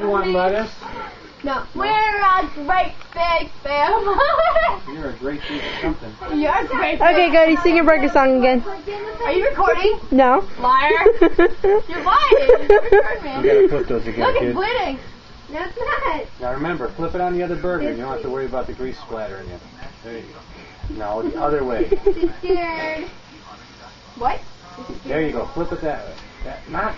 You want lettuce? No. We're a great big family. You're a great piece of something. You're a great Okay, Cody, sing your burger song again. Are you recording? No. Liar. You're lying. Record, man. You gotta flip those again, Look, kid. it's bleeding. No, it's not. Now remember, flip it on the other burger. You don't have to worry about the grease splattering you. There you go. No, the other way. It's scared. What? There you go. Flip it that way. That, not.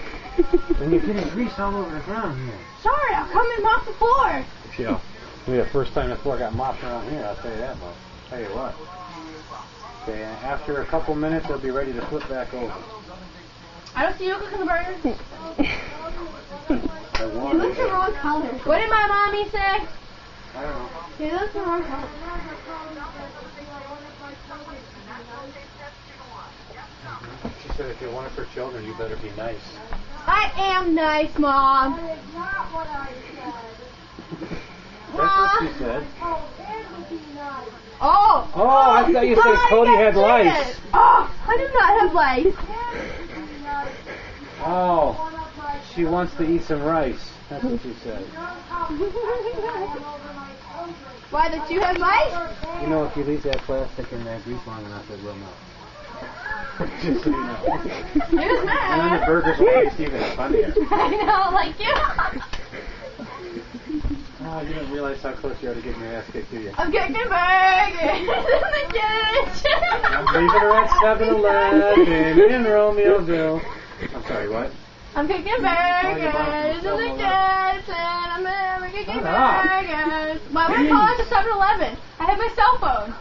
Then you're getting grease all over the ground here. Sorry, I'll come and mop the floor. Yeah. Maybe the first time the floor got mopped around here, I'll tell you that much. Tell you what. Okay, and after a couple minutes, they'll be ready to flip back over. I don't see you cooking the burger. It looks the wrong color. What did my mommy say? I don't know. It looks the wrong color. She said if you want it for children, you better be nice. I am nice, Mom. That's what she said. Oh. Oh, I thought you said Cody had lice. Oh, I do not have lice. Oh, she wants to eat some rice. That's what she said. Why, that you have lice? You know, if you leave that plastic in that grease long enough, it will melt. Just so you know. Here's And then the burgers will taste even funnier. I know, like you. Oh, you didn't realize how close you are to getting your ass kicked, do you? I'm cooking burgers in the kitchen. I'm leaving her at 7-Eleven in Romeoville. I'm sorry, what? I'm cooking burgers in the kitchen. I'm cooking burgers. Why would I call it the 7-Eleven? I have my cell phone.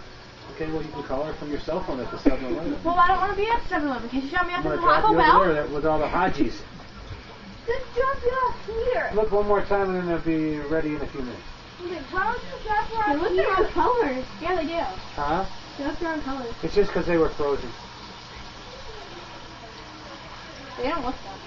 Okay, well, you can call her from your cell phone at the 7-Eleven. Well, I don't want to be at 7-Eleven. Can you shut me up I'm at going the to drop you Taco over Bell? there with all the Hajis. Just drop you off here. Look one more time and then they'll be ready in a few minutes. Okay, why don't you drop you off here? They look the wrong colors. Yeah, they do. Huh? They look the wrong colors. It's just because they were frozen. They don't look that.